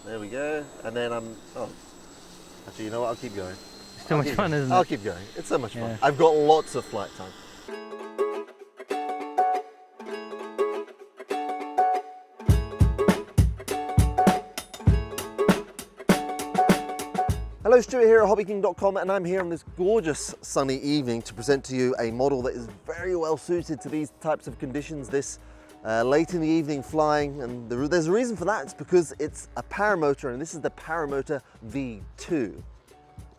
There we go. And then oh, actually, you know what? I'll keep going. It's too much fun, isn't it? I'll keep going. It's so much fun. Yeah. I've got lots of flight time. Hello, Stuart here at HobbyKing.com, and I'm here on this gorgeous sunny evening to present to you a model that is very well suited to these types of conditions, this late in the evening flying. And there's a reason for that. It's because it's a paramotor, and this is the Paramotor V2.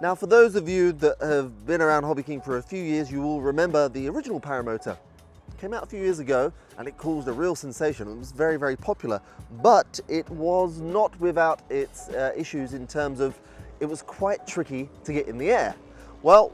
Now, for those of you that have been around HobbyKing for a few years, you will remember the original Paramotor. It came out a few years ago and it caused a real sensation. It was very, very popular, but it was not without its issues in terms of it was quite tricky to get in the air. Well,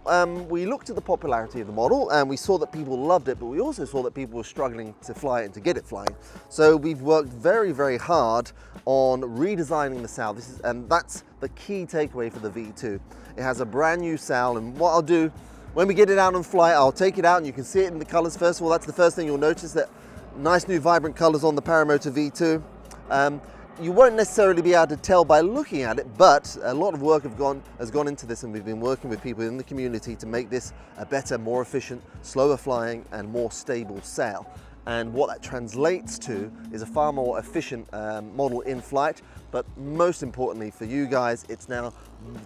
we looked at the popularity of the model and we saw that people loved it, but we also saw that people were struggling to fly it and to get it flying. So we've worked very, very hard on redesigning the sail. And that's the key takeaway for the V2. It has a brand new sail, and what I'll do when we get it out on flight, I'll take it out and you can see it in the colors. First of all, that's the first thing you'll notice, that nice new vibrant colors on the Paramotor V2. You won't necessarily be able to tell by looking at it, but a lot of work has gone into this, and we've been working with people in the community to make this a better, more efficient, slower flying and more stable sail. And what that translates to is a far more efficient model in flight, but most importantly for you guys, it's now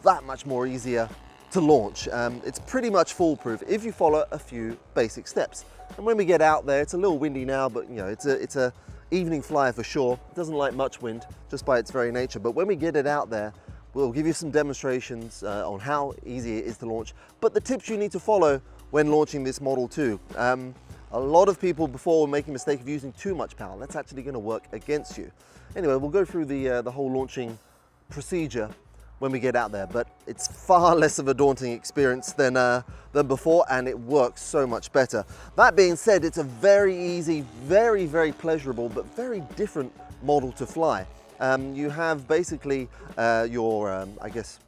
that much more easier to launch. It's pretty much foolproof if you follow a few basic steps. And when we get out there, it's a little windy now, but you know, it's a evening flyer for sure. It doesn't like much wind just by its very nature, but when we get it out there, we'll give you some demonstrations on how easy it is to launch, but the tips you need to follow when launching this model too. A lot of people before were making a mistake of using too much power. That's actually going to work against you. Anyway, we'll go through the whole launching procedure when we get out there, but it's far less of a daunting experience than before, and it works so much better. That being said, it's a very easy, very, very pleasurable, but very different model to fly. You have basically your, I guess,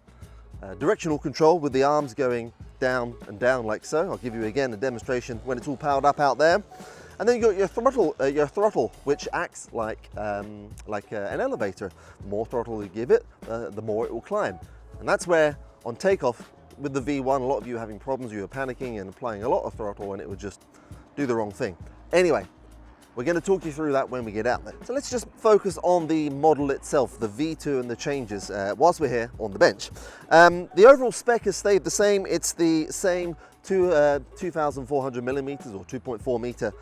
directional control with the arms going down and down like so. I'll give you again a demonstration when it's all powered up out there. And then you've got your throttle, which acts like an elevator. The more throttle you give it, the more it will climb. And that's where, on takeoff with the V1, a lot of you are having problems. You were panicking and applying a lot of throttle, and it would just do the wrong thing. Anyway, we're going to talk you through that when we get out there. So let's just focus on the model itself, the V2 and the changes, whilst we're here on the bench. The overall spec has stayed the same. It's the same 2,400 millimeters or 2.4 meter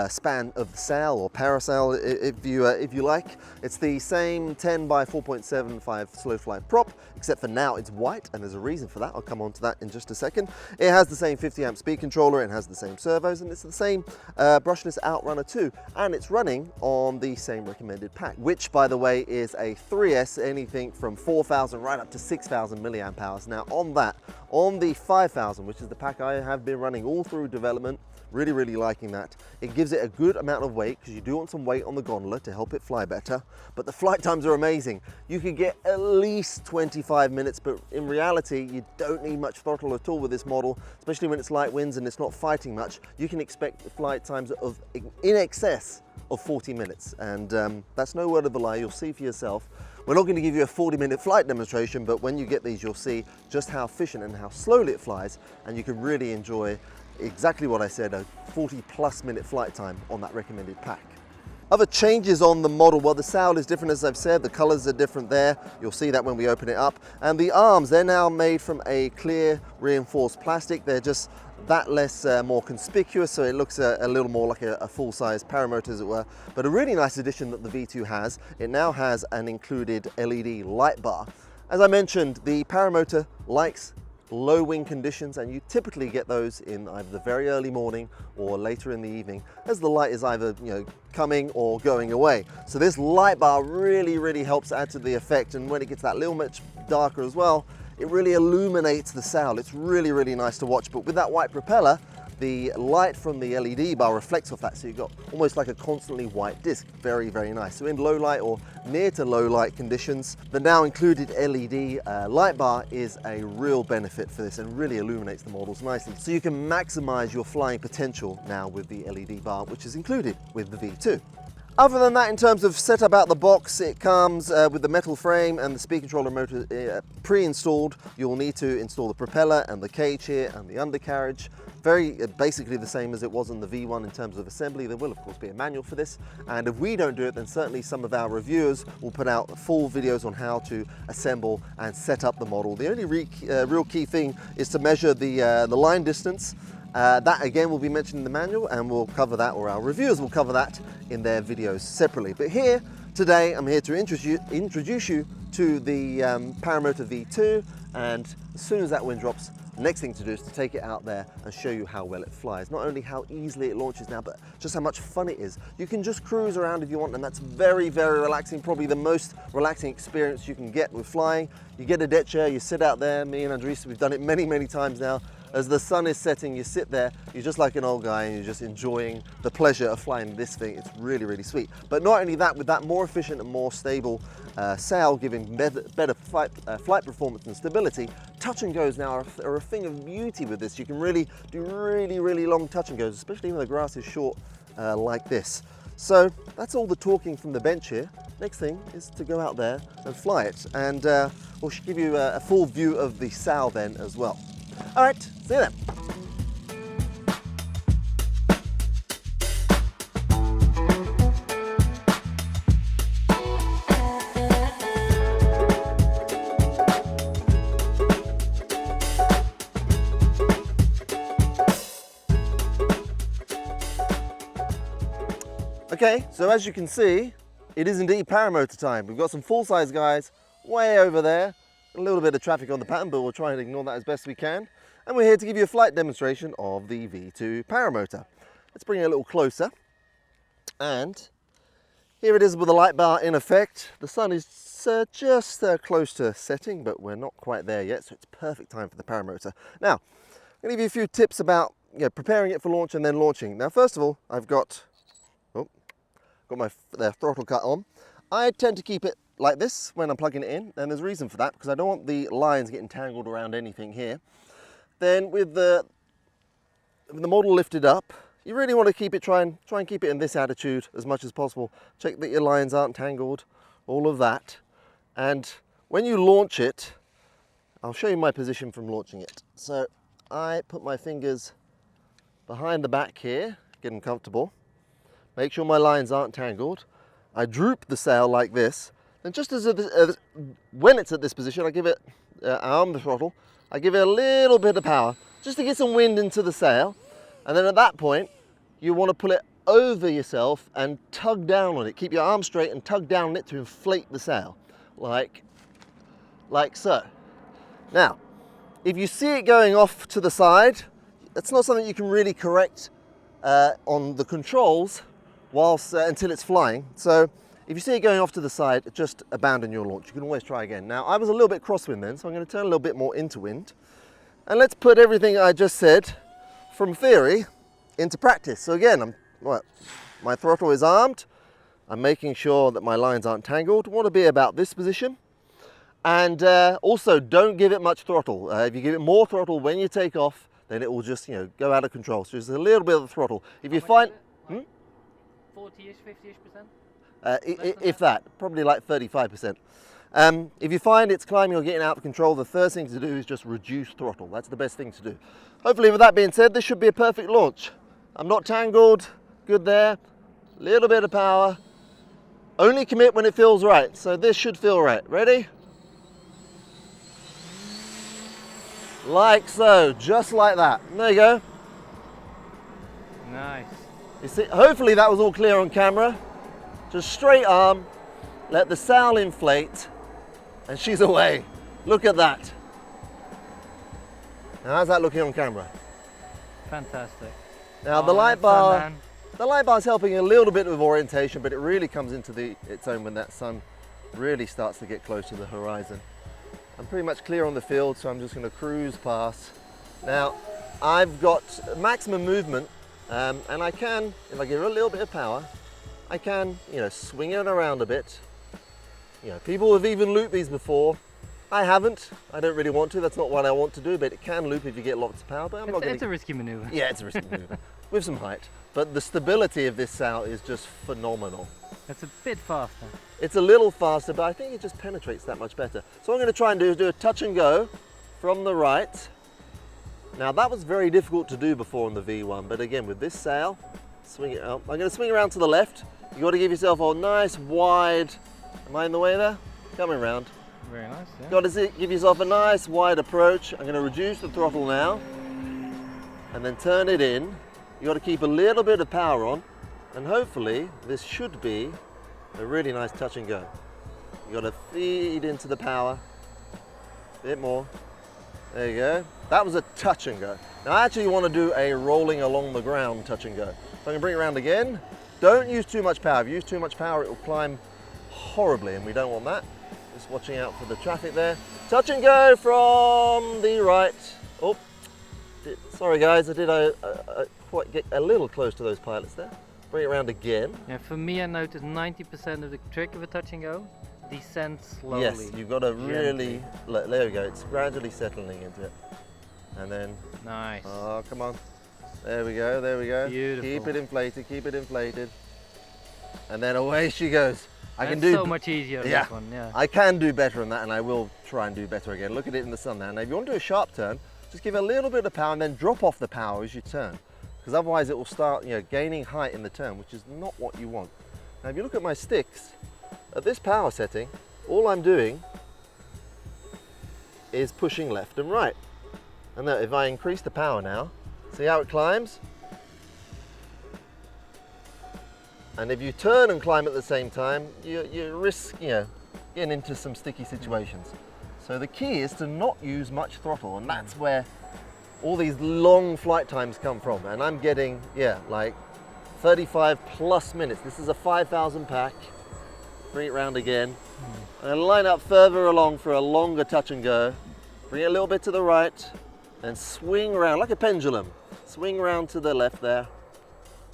span of the sail, or parasail if you like. It's the same 10 by 4.75 slow fly prop, except for now it's white, and there's a reason for that. I'll come on to that in just a second. It has the same 50 amp speed controller, it has the same servos, and it's the same brushless outrunner too, and it's running on the same recommended pack, which by the way is a 3S, anything from 4,000 right up to 6,000 milliamp hours. Now on the 5,000, which is the pack I have been running all through development, really liking that. It gives it a good amount of weight, because you do want some weight on the gondola to help it fly better, but the flight times are amazing. You can get at least 25 minutes, but in reality you don't need much throttle at all with this model, especially when it's light winds and it's not fighting much. You can expect flight times of in excess of 40 minutes, and that's no word of a lie. You'll see for yourself. We're not going to give you a 40-minute flight demonstration, but when you get these, you'll see just how efficient and how slowly it flies, and you can really enjoy exactly what I said, a 40+ minute flight time on that recommended pack. Other changes on the model, well, the sail is different, as I've said, the colors are different there. You'll see that when we open it up. And the arms, they're now made from a clear reinforced plastic. They're just that less more conspicuous, so it looks a little more like a full-size paramotor, as it were. But a really nice addition that the V2 has, it now has an included LED light bar. As I mentioned, the Paramotor likes low wind conditions, and you typically get those in either the very early morning or later in the evening, as the light is either coming or going away. So this light bar really helps add to the effect, and when it gets that little much darker as well, it really illuminates the sail. It's really nice to watch. But with that white propeller, the light from the LED bar reflects off that, so you've got almost like a constantly white disc. Very nice. So in low light or near to low light conditions, the now included LED light bar is a real benefit for this, and really illuminates the models nicely. So you can maximize your flying potential now with the LED bar, which is included with the V2. Other than that, in terms of setup out the box, it comes with the metal frame and the speed controller motor pre-installed. You'll need to install the propeller and the cage here and the undercarriage. Very basically the same as it was on the V1 in terms of assembly. There will of course be a manual for this, and if we don't do it, then certainly some of our reviewers will put out full videos on how to assemble and set up the model. The only real key thing is to measure the line distance. That again will be mentioned in the manual, and we'll cover that, or our reviewers will cover that in their videos separately. But here today I'm here to introduce you to the Paramotor V2, and as soon as that wind drops, the next thing to do is to take it out there and show you how well it flies. Not only how easily it launches now, but just how much fun it is. You can just cruise around if you want, and that's very, very relaxing. Probably the most relaxing experience you can get with flying. You get a deck chair, you sit out there. Me and Andres, we've done it many, many times now. As the sun is setting, you sit there, you're just like an old guy, and you're just enjoying the pleasure of flying this thing. It's really, really sweet. But not only that, with that more efficient and more stable sail, giving better flight performance and stability, touch and goes now are a thing of beauty with this. You can really do really, really long touch and goes, especially when the grass is short like this. So that's all the talking from the bench here. Next thing is to go out there and fly it. And we'll give you a full view of the sail then as well. All right, see you then. Okay, so as you can see, it is indeed paramotor time. We've got some full-size guys way over there. A little bit of traffic on the pattern, but we'll try and ignore that as best we can. And we're here to give you a flight demonstration of the V2 Paramotor. Let's bring it a little closer. And here it is with the light bar in effect. The sun is just close to setting, but we're not quite there yet, so it's perfect time for the Paramotor. Now, I'm going to give you a few tips about preparing it for launch and then launching. Now, first of all, I've got my throttle cut on. I tend to keep it like this when I'm plugging it in, and there's a reason for that, because I don't want the lines getting tangled around anything here. Then with the model lifted up, you really want to keep it, try and keep it in this attitude as much as possible. Check that your lines aren't tangled, all of that. And when you launch it, I'll show you my position from launching it. So I put my fingers behind the back here, get them comfortable. Make sure my lines aren't tangled. I droop the sail like this. And just when it's at this position, I give it, arm the throttle, I give it a little bit of power, just to get some wind into the sail. And then at that point, you want to pull it over yourself and tug down on it. Keep your arm straight and tug down on it to inflate the sail, like so. Now, if you see it going off to the side, that's not something you can really correct on the controls until it's flying. So if you see it going off to the side, just abandon your launch. You can always try again. Now, I was a little bit crosswind then, so I'm going to turn a little bit more into wind. And let's put everything I just said from theory into practice. So again, my throttle is armed. I'm making sure that my lines aren't tangled. I want to be about this position. And also, don't give it much throttle. If you give it more throttle when you take off, then it will just go out of control. So just a little bit of the throttle. If you find 40-ish, 50-ish%? If that, probably like 35%. If you find it's climbing or getting out of control, the first thing to do is just reduce throttle. That's the best thing to do. Hopefully, with that being said, this should be a perfect launch. I'm not tangled, good there, little bit of power. Only commit when it feels right, so this should feel right. Ready? Like so, just like that. There you go. Nice. You see, hopefully that was all clear on camera. Just straight arm, let the sail inflate, and she's away. Look at that. Now, how's that looking on camera? Fantastic. Now the light bar is helping a little bit with orientation, but it really comes into its own when that sun really starts to get close to the horizon. I'm pretty much clear on the field, so I'm just going to cruise past. Now, I've got maximum movement, and I can, if I give it a little bit of power, I can, swing it around a bit. People have even looped these before. I haven't. I don't really want to. That's not what I want to do, but it can loop if you get lots of power. But it's a risky maneuver. Yeah, it's a risky maneuver with some height. But the stability of this sail is just phenomenal. It's a bit faster. It's a little faster, but I think it just penetrates that much better. So what I'm going to try and do is do a touch and go from the right. Now that was very difficult to do before on the V1, but again with this sail, swing it out. I'm going to swing around to the left. You've got to give yourself a nice wide, am I in the way there? Coming around. Very nice, yeah. Got to give yourself a nice wide approach. I'm going to reduce the throttle now and then turn it in. You've got to keep a little bit of power on, and hopefully this should be a really nice touch and go. You've got to feed into the power, a bit more. There you go. That was a touch and go. Now I actually want to do a rolling along the ground touch and go. So I'm going to bring it around again. Don't use too much power. If you use too much power, it will climb horribly, and we don't want that. Just watching out for the traffic there. Touch and go from the right. Oh, sorry guys, I did quite get a little close to those pilots there. Bring it around again. Yeah, for me I noticed 90% of the trick of a touch and go descends slowly. Yes, you've got to really, look, there we go, it's gradually settling into it. And then, nice. Oh, come on. There we go, there we go. Beautiful. Keep it inflated, keep it inflated. And then away she goes. I That's can do so much easier yeah, this one, yeah. I can do better than that, and I will try and do better again. Look at it in the sun now. Now if you want to do a sharp turn, just give it a little bit of power and then drop off the power as you turn. Because otherwise it will start, gaining height in the turn, which is not what you want. Now if you look at my sticks, at this power setting, all I'm doing is pushing left and right. And now if I increase the power now, see how it climbs? And if you turn and climb at the same time, you risk getting into some sticky situations. So the key is to not use much throttle, and that's where all these long flight times come from. And I'm getting, like 35 plus minutes. This is a 5,000 pack. Bring it round again. And line up further along for a longer touch and go. Bring it a little bit to the right and swing around like a pendulum. Swing around to the left there.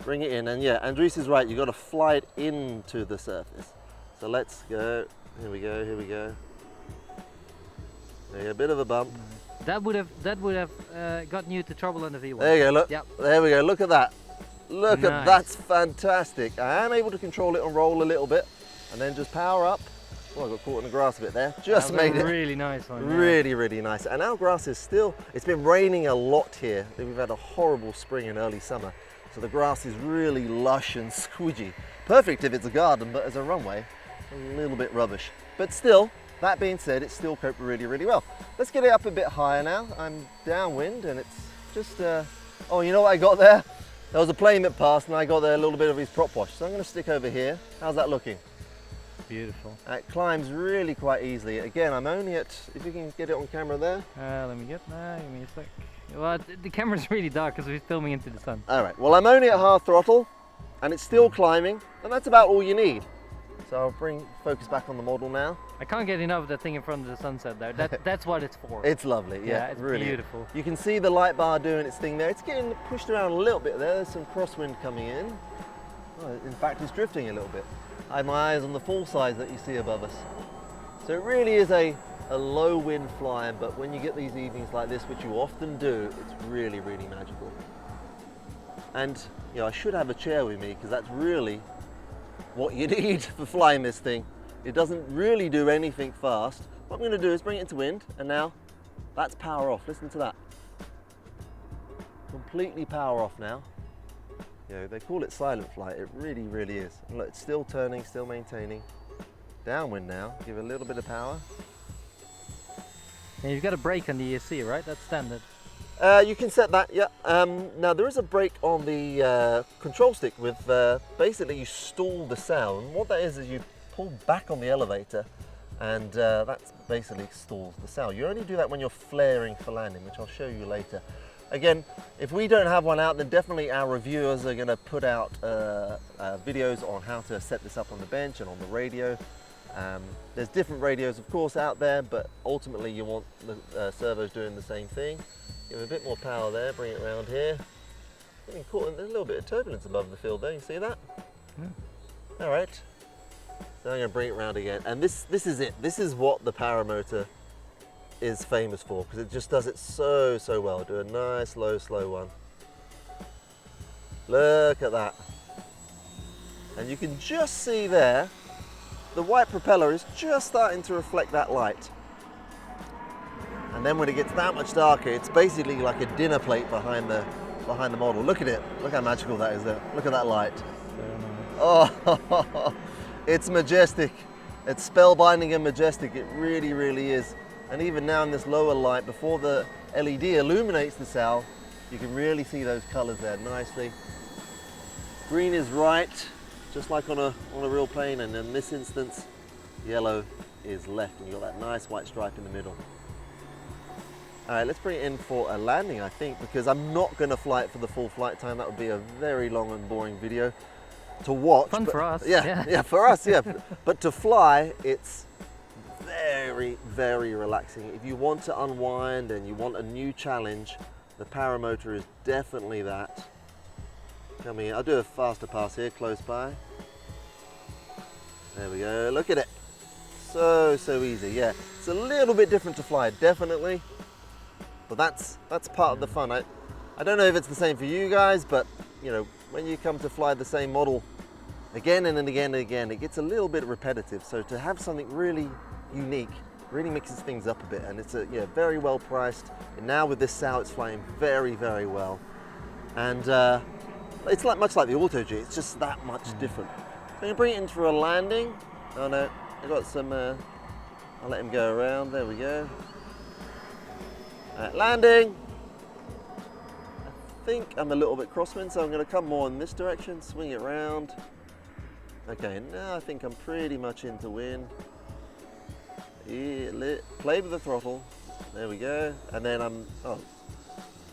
Bring it in, and Andres is right. You've got to fly it into the surface. So let's go. Here we go. Here we go. There, a bit of a bump. That would have gotten you into trouble on the V1. There you go, look. Yep. There we go, look at that. Look Nice. at that's fantastic. I am able to control it and roll a little bit, and then just power up. Oh, I got caught in the grass a bit there. Just That was made a it. really nice one. Yeah. Really, really nice. And our grass is still, it's been raining a lot here. We've had a horrible spring and early summer. So the grass is really lush and squidgy. Perfect if it's a garden, but as a runway, a little bit rubbish. But still, that being said, it's still coped really, really well. Let's get it up a bit higher now. I'm downwind and it's just, oh, you know what I got there? There was a plane that passed and I got there a little bit of his prop wash. So I'm gonna stick over here. How's that looking? Beautiful. It climbs really quite easily. Again, I'm only at, if you can get it on camera there. Let me get that, give me a sec. Well, the camera's really dark because we're filming into the sun. All right, well, I'm only at half throttle and it's still climbing, and that's about all you need. So I'll bring focus back on the model now. I can't get enough of that thing in front of the sunset there. That's what it's for. It's lovely, yeah, it's really. beautiful. You can see the light bar doing its thing there. It's getting pushed around a little bit there. There's some crosswind coming in. Oh, in fact, it's drifting a little bit. I have my eyes on the full size that you see above us. So it really is a low wind flying, but when you get these evenings like this, which you often do, it's really, really magical. And I should have a chair with me because that's really what you need for flying this thing. It doesn't really do anything fast. What I'm going to do is bring it into wind, and now that's power off. Listen to that. Completely power off now. They call it silent flight. It really, really is. And look, it's still turning, still maintaining. Downwind now. Give it a little bit of power. And you've got a brake on the ESC, right? That's standard. You can set that, yeah. Now there is a brake on the control stick with, basically you stall the sail. And what that is you pull back on the elevator and that basically stalls the sail. You only do that when you're flaring for landing, which I'll show you later. Again, if we don't have one out, then definitely our reviewers are going to put out videos on how to set this up on the bench and on the radio. There's different radios, of course, out there, but ultimately you want the servos doing the same thing. Give it a bit more power there, bring it around here. Getting caught in, there's a little bit of turbulence above the field there, you see that? Yeah. All right, so I'm going to bring it around again. And this is it. This is what the Paramotor is famous for, because it just does it so, so well. Do a nice, low, slow one. Look at that. And you can just see there, the white propeller is just starting to reflect that light. And then when it gets that much darker, it's basically like a dinner plate behind the model. Look at it. Look how magical that is there. Look at that light. Oh, it's majestic. It's spellbinding and majestic. It really, really is. And even now in this lower light, before the LED illuminates the sail, you can really see those colors there nicely. Green is right, just like on a real plane, and in this instance, yellow is left, and you've got that nice white stripe in the middle. All right, let's bring it in for a landing, I think, because I'm not going to fly it for the full flight time. That would be a very long and boring video to watch. Fun for us. Yeah, for us, yeah. But to fly, it's very, very relaxing. If you want to unwind and you want a new challenge, the Paramotor is definitely that. Coming in, I'll do a faster pass here, close by. There we go, look at it. So easy, yeah. It's a little bit different to fly, definitely. But that's part of the fun. I don't know if it's the same for you guys, but you know, when you come to fly the same model again and again and again, it gets a little bit repetitive. So to have something really unique really mixes things up a bit, and it's very well priced. And now with this sail, it's flying very, very well. And it's much like the Auto G, it's just that much different. So I'm going to bring it in for a landing. Oh no, I got some, I'll let him go around, there we go. Landing. I think I'm a little bit crosswind, so I'm going to come more in this direction, swing it round. Okay, now I think I'm pretty much into wind. Play with the throttle. There we go. And then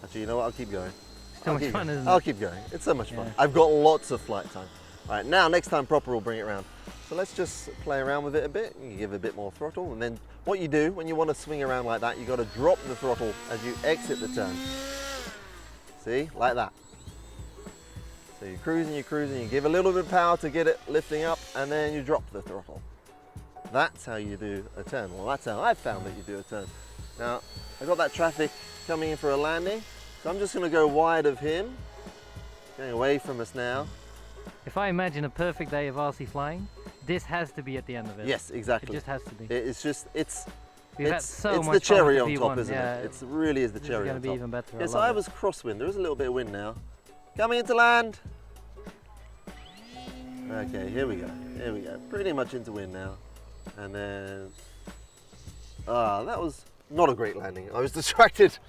actually, you know what? I'll keep going. It's so much fun, isn't it? I'll keep going. It's so much fun. Yeah. I've got lots of flight time. All right, now next time proper, we'll bring it around. So let's just play around with it a bit. You give it a bit more throttle, and then what you do when you want to swing around like that, you got to drop the throttle as you exit the turn. See, like that. So you're cruising, you give a little bit of power to get it lifting up, and then you drop the throttle. That's how you do a turn. Well, that's how I've found that you do a turn. Now, I've got that traffic coming in for a landing, so I'm just going to go wide of him, going away from us now. If I imagine a perfect day of RC flying, this has to be at the end of it. Yes, exactly. It just has to be. It's just, it's much the cherry fun on with top, V1. isn't Yeah, it? It really is the cherry on top. It's going to be even better. Yeah, so I was crosswind. There is a little bit of wind now. Coming into land. Okay, here we go. Here we go. Pretty much into wind now. And then, that was not a great landing. I was distracted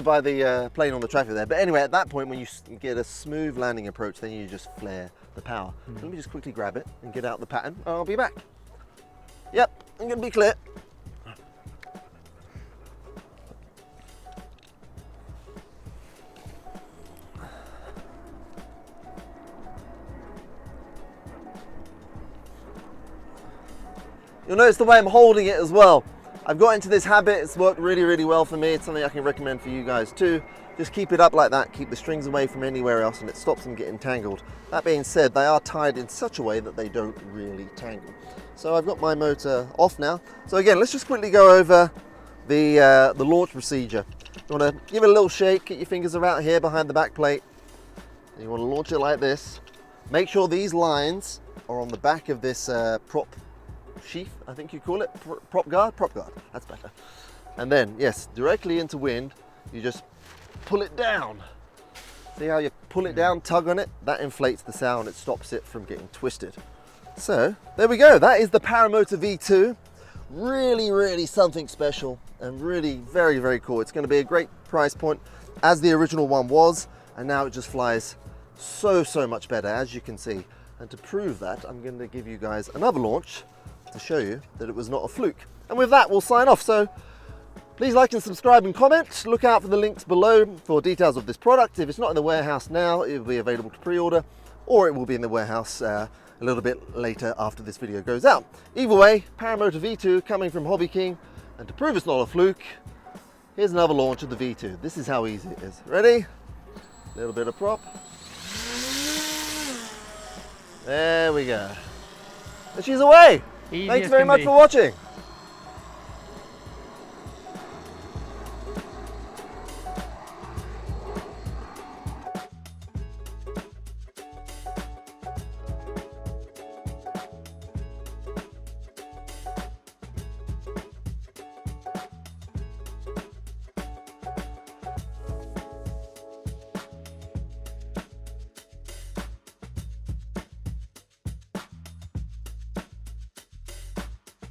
by the plane on the traffic there. But anyway, at that point, when you get a smooth landing approach, then you just flare the power. Let me just quickly grab it and get out the pattern. I'll be back. Yep, I'm going to be clear. You'll notice the way I'm holding it as well. I've got into this habit, it's worked really, really well for me. It's something I can recommend for you guys too. Just keep it up like that, keep the strings away from anywhere else, and it stops them getting tangled. That being said, they are tied in such a way that they don't really tangle. So I've got my motor off now. So again, let's just quickly go over the launch procedure. You want to give it a little shake, get your fingers around here behind the back plate. And you want to launch it like this. Make sure these lines are on the back of this prop sheath, I think you call it, prop guard, that's better. And then, yes, directly into wind, you just pull it down. See how you pull it down, tug on it? That inflates the sail and it stops it from getting twisted. So, there we go, that is the Paramotor V2. Really, really something special and really very, very cool. It's going to be a great price point, as the original one was, and now it just flies so much better, as you can see. And to prove that, I'm going to give you guys another launch to show you that it was not a fluke. And with that, we'll sign off. So please like and subscribe and comment. Look out for the links below for details of this product. If it's not in the warehouse now, it will be available to pre-order, or it will be in the warehouse a little bit later after this video goes out. Either way, Paramotor V2 coming from HobbyKing, and to prove it's not a fluke, here's another launch of the V2. This is how easy it is. Ready? A little bit of prop. There we go. And she's away. Easy Thanks as very can much be. for watching.